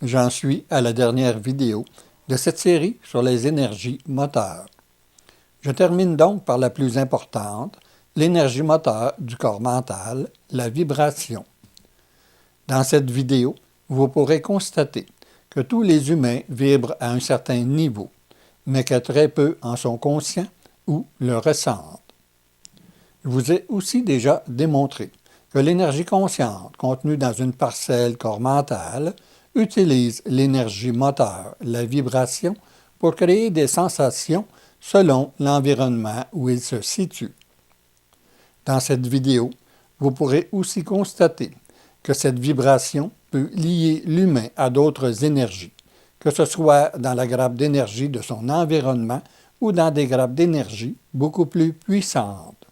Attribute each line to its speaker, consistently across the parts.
Speaker 1: J'en suis à la dernière vidéo de cette série sur les énergies moteurs. Je termine donc par la plus importante, l'énergie moteur du corps mental, la vibration. Dans cette vidéo, vous pourrez constater que tous les humains vibrent à un certain niveau, mais que très peu en sont conscients ou le ressentent. Je vous ai aussi déjà démontré que l'énergie consciente contenue dans une parcelle corps mental utilise l'énergie moteur, la vibration, pour créer des sensations selon l'environnement où il se situe. Dans cette vidéo, vous pourrez aussi constater que cette vibration peut lier l'humain à d'autres énergies, que ce soit dans la grappe d'énergie de son environnement ou dans des grappes d'énergie beaucoup plus puissantes.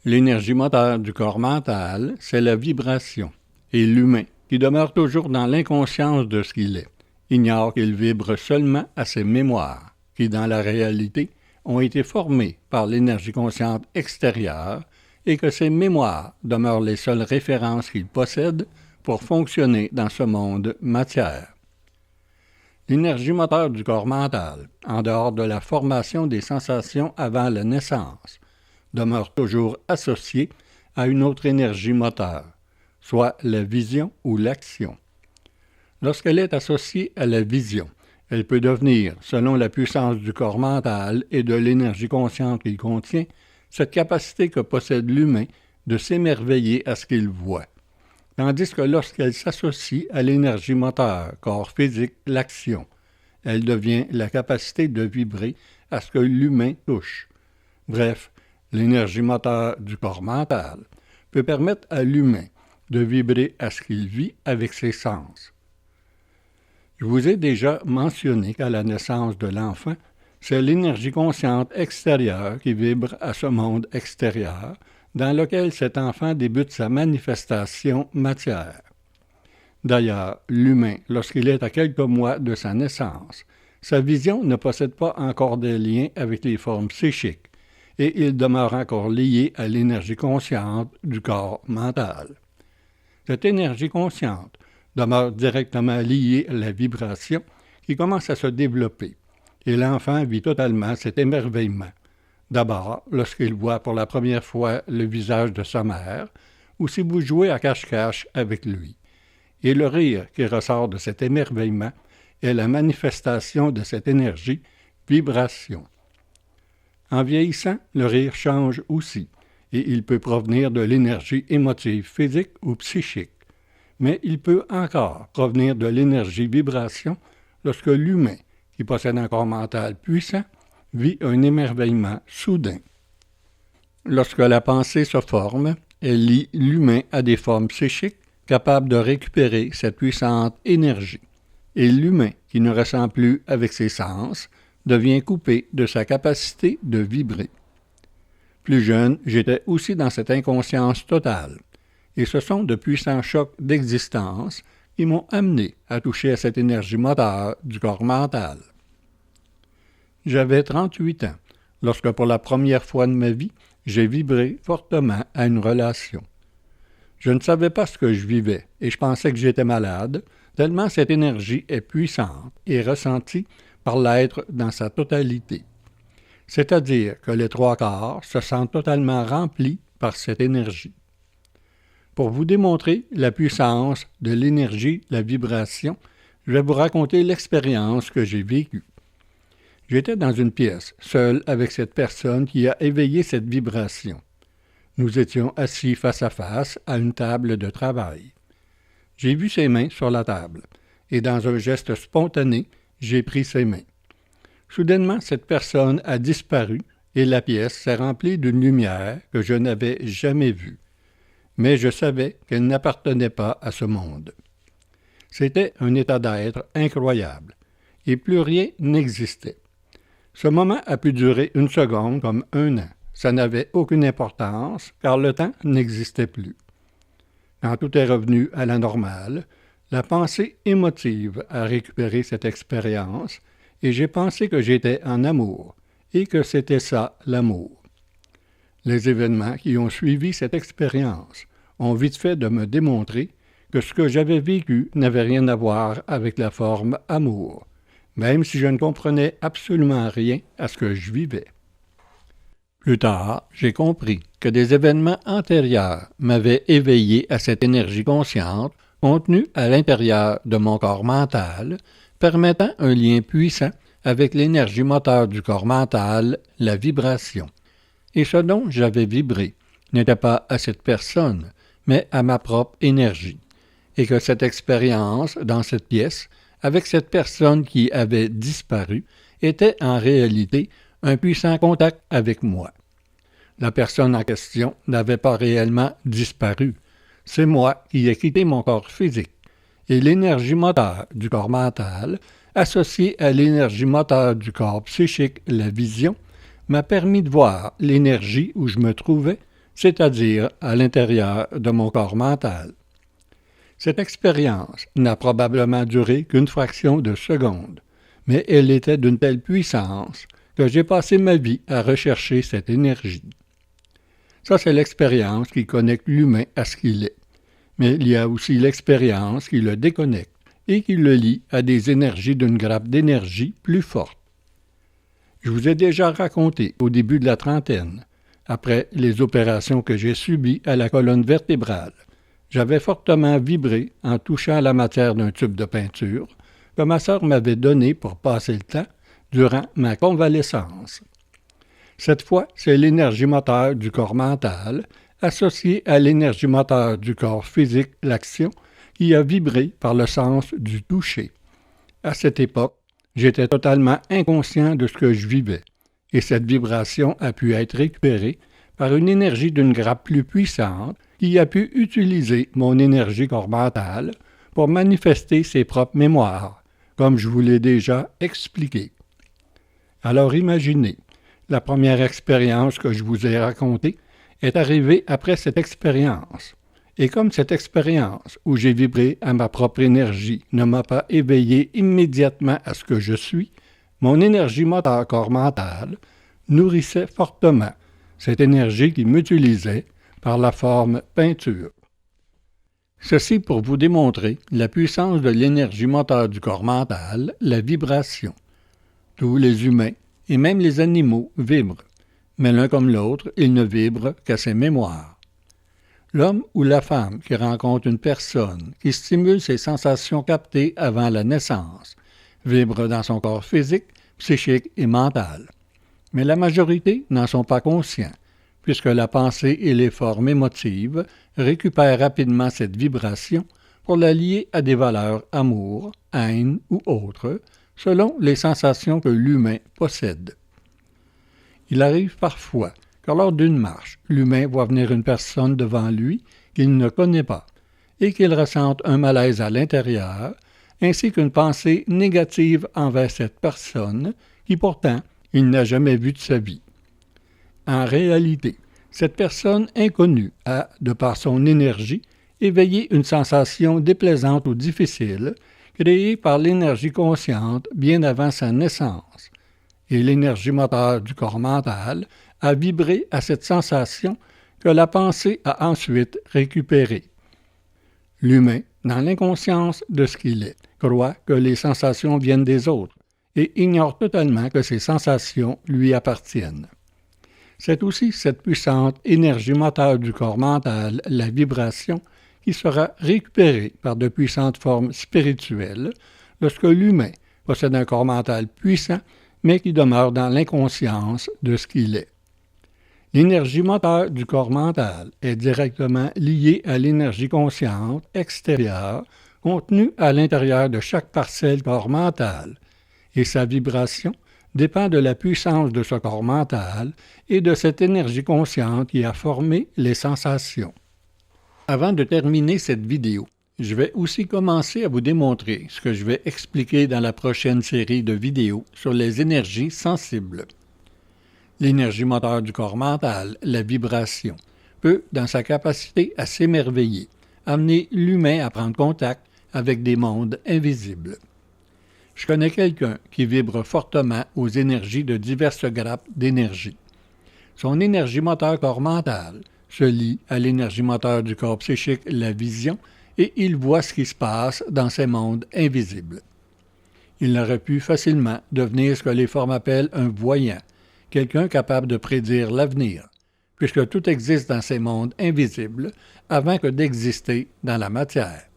Speaker 2: L'énergie moteur du corps mental, c'est la vibration, et l'humain, qui demeure toujours dans l'inconscience de ce qu'il est, ignore qu'il vibre seulement à ses mémoires, qui dans la réalité ont été formées par l'énergie consciente extérieure et que ces mémoires demeurent les seules références qu'il possède pour fonctionner dans ce monde matière. L'énergie moteur du corps mental, en dehors de la formation des sensations avant la naissance, demeure toujours associée à une autre énergie moteur, soit la vision ou l'action. Lorsqu'elle est associée à la vision, elle peut devenir, selon la puissance du corps mental et de l'énergie consciente qu'il contient, cette capacité que possède l'humain de s'émerveiller à ce qu'il voit. Tandis que lorsqu'elle s'associe à l'énergie moteur, corps physique, l'action, elle devient la capacité de vibrer à ce que l'humain touche. Bref, l'énergie moteur du corps mental peut permettre à l'humain de vibrer à ce qu'il vit avec ses sens. Je vous ai déjà mentionné qu'à la naissance de l'enfant, c'est l'énergie consciente extérieure qui vibre à ce monde extérieur dans lequel cet enfant débute sa manifestation matière. D'ailleurs, l'humain, lorsqu'il est à quelques mois de sa naissance, sa vision ne possède pas encore de lien avec les formes psychiques, et il demeure encore lié à l'énergie consciente du corps mental. Cette énergie consciente demeure directement liée à la vibration qui commence à se développer, et l'enfant vit totalement cet émerveillement. D'abord, lorsqu'il voit pour la première fois le visage de sa mère, ou si vous jouez à cache-cache avec lui. Et le rire qui ressort de cet émerveillement est la manifestation de cette énergie, vibration. En vieillissant, le rire change aussi, et il peut provenir de l'énergie émotive physique ou psychique. Mais il peut encore provenir de l'énergie vibration lorsque l'humain, qui possède un corps mental puissant, vit un émerveillement soudain. Lorsque la pensée se forme, elle lie l'humain à des formes psychiques capables de récupérer cette puissante énergie. Et l'humain, qui ne ressent plus avec ses sens, devient coupé de sa capacité de vibrer. Plus jeune, j'étais aussi dans cette inconscience totale, et ce sont de puissants chocs d'existence qui m'ont amené à toucher à cette énergie moteur du corps mental. J'avais 38 ans, lorsque pour la première fois de ma vie, j'ai vibré fortement à une relation. Je ne savais pas ce que je vivais, et je pensais que j'étais malade, tellement cette énergie est puissante et ressentie par l'être dans sa totalité. C'est-à-dire que les trois quarts se sentent totalement remplis par cette énergie. Pour vous démontrer la puissance de l'énergie, la vibration, je vais vous raconter l'expérience que j'ai vécue. J'étais dans une pièce, seul avec cette personne qui a éveillé cette vibration. Nous étions assis face à face à une table de travail. J'ai vu ses mains sur la table, et dans un geste spontané, j'ai pris ses mains. Soudainement, cette personne a disparu et la pièce s'est remplie d'une lumière que je n'avais jamais vue. Mais je savais qu'elle n'appartenait pas à ce monde. C'était un état d'être incroyable, et plus rien n'existait. Ce moment a pu durer 1 seconde comme 1 an. Ça n'avait aucune importance, car le temps n'existait plus. Quand tout est revenu à la normale, la pensée émotive a récupéré cette expérience, et j'ai pensé que j'étais en amour, et que c'était ça, l'amour. Les événements qui ont suivi cette expérience ont vite fait de me démontrer que ce que j'avais vécu n'avait rien à voir avec la forme amour, même si je ne comprenais absolument rien à ce que je vivais. Plus tard, j'ai compris que des événements antérieurs m'avaient éveillé à cette énergie consciente contenue à l'intérieur de mon corps mental, permettant un lien puissant avec l'énergie moteur du corps mental, la vibration. Et ce dont j'avais vibré n'était pas à cette personne, mais à ma propre énergie. Et que cette expérience dans cette pièce, avec cette personne qui avait disparu, était en réalité un puissant contact avec moi. La personne en question n'avait pas réellement disparu. C'est moi qui ai quitté mon corps physique. Et l'énergie moteur du corps mental, associée à l'énergie moteur du corps psychique, la vision, m'a permis de voir l'énergie où je me trouvais, c'est-à-dire à l'intérieur de mon corps mental. Cette expérience n'a probablement duré qu'une fraction de seconde, mais elle était d'une telle puissance que j'ai passé ma vie à rechercher cette énergie. Ça, c'est l'expérience qui connecte l'humain à ce qu'il est. Mais il y a aussi l'expérience qui le déconnecte et qui le lie à des énergies d'une grappe d'énergie plus forte. Je vous ai déjà raconté au début de la trentaine, après les opérations que j'ai subies à la colonne vertébrale, j'avais fortement vibré en touchant la matière d'un tube de peinture que ma sœur m'avait donné pour passer le temps durant ma convalescence. Cette fois, c'est l'énergie moteur du corps mental, associée à l'énergie moteur du corps physique, l'action, qui a vibré par le sens du toucher. À cette époque, j'étais totalement inconscient de ce que je vivais, et cette vibration a pu être récupérée par une énergie d'une grappe plus puissante qui a pu utiliser mon énergie corps mentale pour manifester ses propres mémoires, comme je vous l'ai déjà expliqué. Alors imaginez, la première expérience que je vous ai racontée est arrivée après cette expérience. Et comme cette expérience où j'ai vibré à ma propre énergie ne m'a pas éveillé immédiatement à ce que je suis, mon énergie moteur corps mental nourrissait fortement cette énergie qui m'utilisait par la forme peinture. Ceci pour vous démontrer la puissance de l'énergie moteur du corps mental, la vibration. Tous les humains et même les animaux vibrent, mais l'un comme l'autre, ils ne vibrent qu'à ses mémoires. L'homme ou la femme qui rencontre une personne qui stimule ses sensations captées avant la naissance vibre dans son corps physique, psychique et mental. Mais la majorité n'en sont pas conscients, puisque la pensée et les formes émotives récupèrent rapidement cette vibration pour la lier à des valeurs amour, haine ou autres, selon les sensations que l'humain possède. Il arrive parfois que lors d'une marche, l'humain voit venir une personne devant lui qu'il ne connaît pas et qu'il ressente un malaise à l'intérieur, ainsi qu'une pensée négative envers cette personne qui pourtant il n'a jamais vue de sa vie. En réalité, cette personne inconnue a, de par son énergie, éveillé une sensation déplaisante ou difficile, créée par l'énergie consciente bien avant sa naissance. Et l'énergie moteur du corps mental a vibré à cette sensation que la pensée a ensuite récupérée. L'humain, dans l'inconscience de ce qu'il est, croit que les sensations viennent des autres et ignore totalement que ces sensations lui appartiennent. C'est aussi cette puissante énergie moteur du corps mental, la vibration, qui sera récupérée par de puissantes formes spirituelles lorsque l'humain possède un corps mental puissant, mais qui demeure dans l'inconscience de ce qu'il est. L'énergie moteur du corps mental est directement liée à l'énergie consciente extérieure contenue à l'intérieur de chaque parcelle corps mental, et sa vibration dépend de la puissance de ce corps mental et de cette énergie consciente qui a formé les sensations. Avant de terminer cette vidéo, je vais aussi commencer à vous démontrer ce que je vais expliquer dans la prochaine série de vidéos sur les énergies sensibles. L'énergie moteur du corps mental, la vibration, peut, dans sa capacité à s'émerveiller, amener l'humain à prendre contact avec des mondes invisibles. Je connais quelqu'un qui vibre fortement aux énergies de diverses grappes d'énergie. Son énergie moteur corps mental se lie à l'énergie moteur du corps psychique, la vision, et il voit ce qui se passe dans ces mondes invisibles. Il aurait pu facilement devenir ce que les formes appellent un voyant, quelqu'un capable de prédire l'avenir, puisque tout existe dans ces mondes invisibles avant que d'exister dans la matière.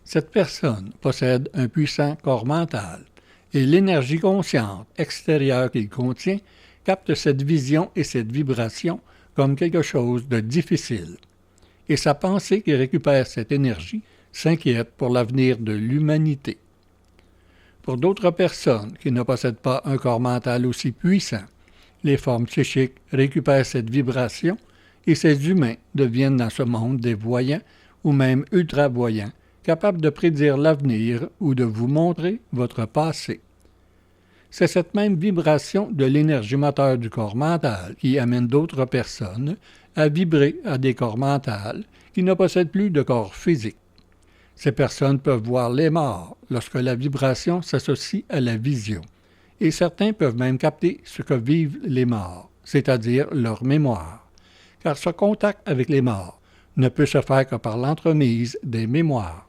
Speaker 2: Cette personne possède un puissant corps mental, et l'énergie consciente extérieure qu'il contient capte cette vision et cette vibration comme quelque chose de difficile. Et sa pensée qui récupère cette énergie s'inquiète pour l'avenir de l'humanité. Pour d'autres personnes qui ne possèdent pas un corps mental aussi puissant, les formes psychiques récupèrent cette vibration et ces humains deviennent dans ce monde des voyants ou même ultra-voyants, capables de prédire l'avenir ou de vous montrer votre passé. C'est cette même vibration de l'énergie moteur du corps mental qui amène d'autres personnes à vibrer à des corps mentaux qui ne possèdent plus de corps physique. Ces personnes peuvent voir les morts lorsque la vibration s'associe à la vision, et certains peuvent même capter ce que vivent les morts, c'est-à-dire leur mémoire, car ce contact avec les morts ne peut se faire que par l'entremise des mémoires.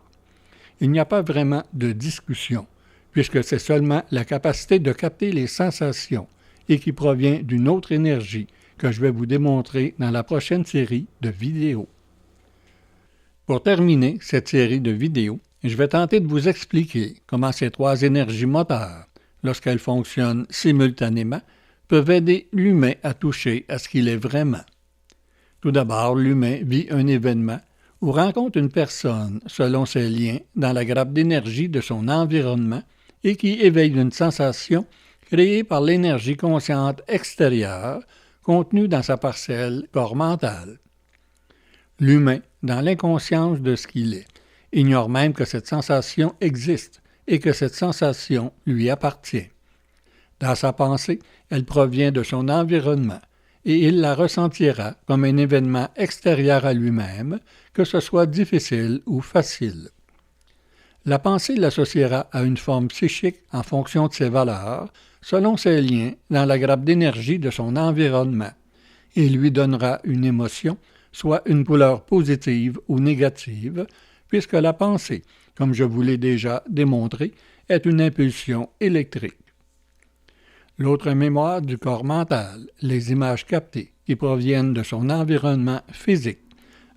Speaker 2: Il n'y a pas vraiment de discussion, puisque c'est seulement la capacité de capter les sensations et qui provient d'une autre énergie que je vais vous démontrer dans la prochaine série de vidéos. Pour terminer cette série de vidéos, je vais tenter de vous expliquer comment ces trois énergies moteurs, lorsqu'elles fonctionnent simultanément, peuvent aider l'humain à toucher à ce qu'il est vraiment. Tout d'abord, l'humain vit un événement ou rencontre une personne selon ses liens dans la grappe d'énergie de son environnement et qui éveille une sensation créée par l'énergie consciente extérieure contenue dans sa parcelle corps mental. L'humain, dans l'inconscience de ce qu'il est, ignore même que cette sensation existe et que cette sensation lui appartient. Dans sa pensée, elle provient de son environnement et il la ressentira comme un événement extérieur à lui-même, que ce soit difficile ou facile. La pensée l'associera à une forme psychique en fonction de ses valeurs, selon ses liens dans la grappe d'énergie de son environnement, et lui donnera une émotion, soit une couleur positive ou négative, puisque la pensée, comme je vous l'ai déjà démontré, est une impulsion électrique. L'autre mémoire du corps mental, les images captées qui proviennent de son environnement physique,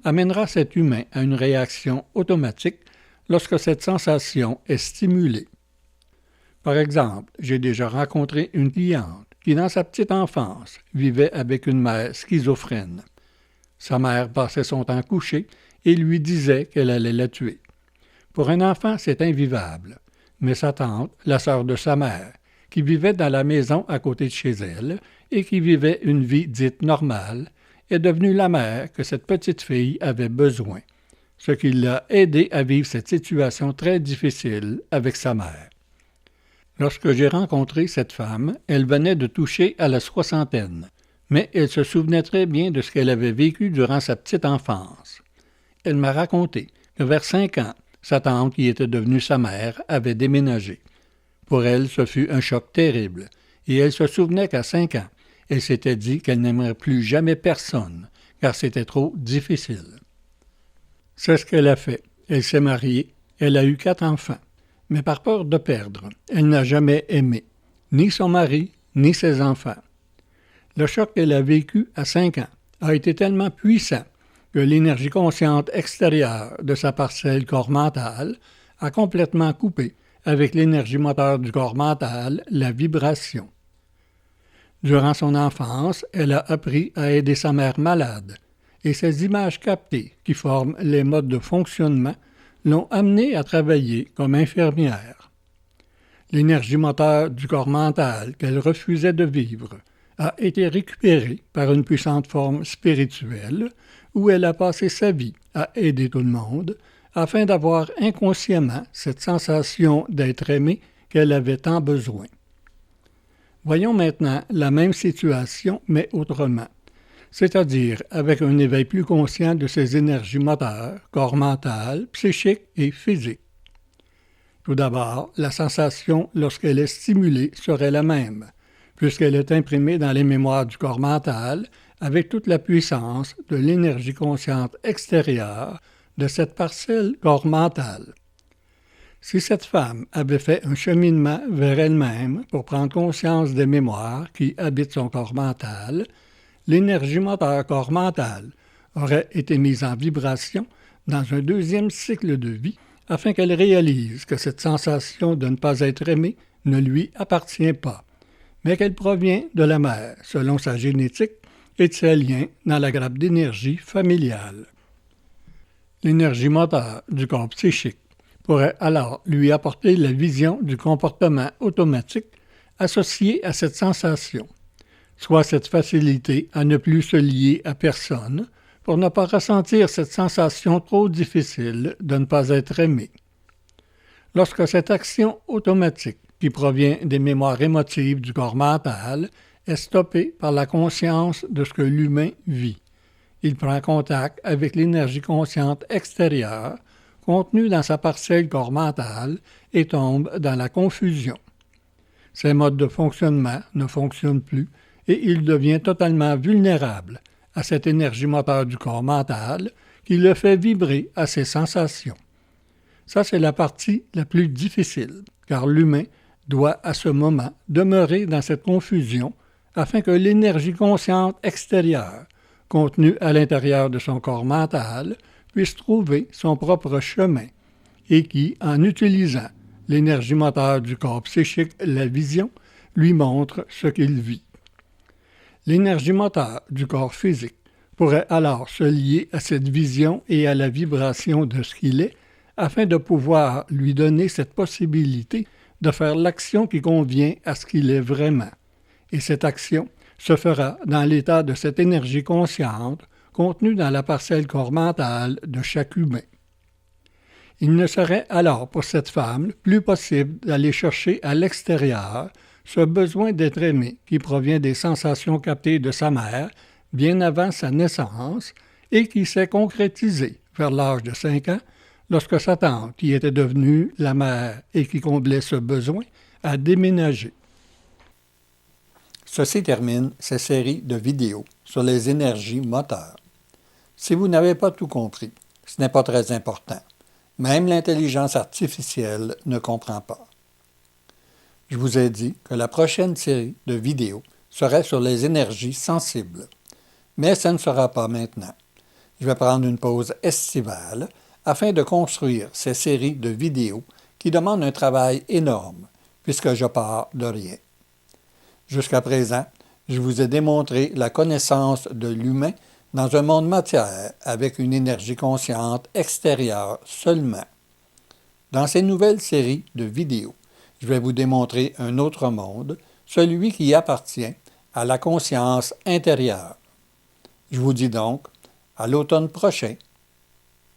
Speaker 2: amènera cet humain à une réaction automatique lorsque cette sensation est stimulée. Par exemple, j'ai déjà rencontré une cliente qui, dans sa petite enfance, vivait avec une mère schizophrène. Sa mère passait son temps couchée et lui disait qu'elle allait la tuer. Pour un enfant, c'est invivable, mais sa tante, la sœur de sa mère, qui vivait dans la maison à côté de chez elle et qui vivait une vie dite normale, est devenue la mère que cette petite fille avait besoin, ce qui l'a aidé à vivre cette situation très difficile avec sa mère. Lorsque j'ai rencontré cette femme, elle venait de toucher à la soixantaine, mais elle se souvenait très bien de ce qu'elle avait vécu durant sa petite enfance. Elle m'a raconté que vers 5 ans, sa tante, qui était devenue sa mère, avait déménagé. Pour elle, ce fut un choc terrible, et elle se souvenait qu'à 5 ans, elle s'était dit qu'elle n'aimerait plus jamais personne, car c'était trop difficile. C'est ce qu'elle a fait. Elle s'est mariée, elle a eu 4 enfants, mais par peur de perdre, elle n'a jamais aimé, ni son mari, ni ses enfants. Le choc qu'elle a vécu à 5 ans a été tellement puissant que l'énergie consciente extérieure de sa parcelle corps mental a complètement coupé avec l'énergie moteur du corps mental, la vibration. Durant son enfance, elle a appris à aider sa mère malade, et ces images captées, qui forment les modes de fonctionnement, l'ont amenée à travailler comme infirmière. L'énergie moteur du corps mental qu'elle refusait de vivre a été récupérée par une puissante forme spirituelle où elle a passé sa vie à aider tout le monde afin d'avoir inconsciemment cette sensation d'être aimée qu'elle avait tant besoin. Voyons maintenant la même situation, mais autrement, c'est-à-dire avec un éveil plus conscient de ses énergies moteurs, corps mental, psychique et physique. Tout d'abord, la sensation lorsqu'elle est stimulée serait la même, puisqu'elle est imprimée dans les mémoires du corps mental avec toute la puissance de l'énergie consciente extérieure de cette parcelle corps mental. Si cette femme avait fait un cheminement vers elle-même pour prendre conscience des mémoires qui habitent son corps mental, l'énergie moteur corps mental aurait été mise en vibration dans un deuxième cycle de vie afin qu'elle réalise que cette sensation de ne pas être aimée ne lui appartient pas, mais qu'elle provient de la mère selon sa génétique et de ses liens dans la grappe d'énergie familiale. L'énergie moteur du corps psychique pourrait alors lui apporter la vision du comportement automatique associé à cette sensation, soit cette facilité à ne plus se lier à personne pour ne pas ressentir cette sensation trop difficile de ne pas être aimé. Lorsque cette action automatique qui provient des mémoires émotives du corps mental est stoppée par la conscience de ce que l'humain vit, il prend contact avec l'énergie consciente extérieure contenue dans sa parcelle corps mental et tombe dans la confusion. Ses modes de fonctionnement ne fonctionnent plus et il devient totalement vulnérable à cette énergie moteur du corps mental qui le fait vibrer à ses sensations. Ça, c'est la partie la plus difficile, car l'humain doit à ce moment demeurer dans cette confusion afin que l'énergie consciente extérieure, contenue à l'intérieur de son corps mental, puisse trouver son propre chemin et qui, en utilisant l'énergie moteur du corps psychique, la vision, lui montre ce qu'il vit. L'énergie moteur du corps physique pourrait alors se lier à cette vision et à la vibration de ce qu'il est afin de pouvoir lui donner cette possibilité de faire l'action qui convient à ce qu'il est vraiment. Et cette action se fera dans l'état de cette énergie consciente contenue dans la parcelle corps mental de chaque humain. Il ne serait alors pour cette femme plus possible d'aller chercher à l'extérieur ce besoin d'être aimé qui provient des sensations captées de sa mère bien avant sa naissance et qui s'est concrétisé vers l'âge de 5 ans lorsque sa tante, qui était devenue la mère et qui comblait ce besoin, a déménagé.
Speaker 1: Ceci termine cette série de vidéos sur les énergies moteurs. Si vous n'avez pas tout compris, ce n'est pas très important. Même l'intelligence artificielle ne comprend pas. Je vous ai dit que la prochaine série de vidéos serait sur les énergies sensibles. Mais ce ne sera pas maintenant. Je vais prendre une pause estivale afin de construire ces séries de vidéos qui demandent un travail énorme, puisque je pars de rien. Jusqu'à présent, je vous ai démontré la connaissance de l'humain dans un monde matière avec une énergie consciente extérieure seulement. Dans ces nouvelles séries de vidéos, je vais vous démontrer un autre monde, celui qui appartient à la conscience intérieure. Je vous dis donc à l'automne prochain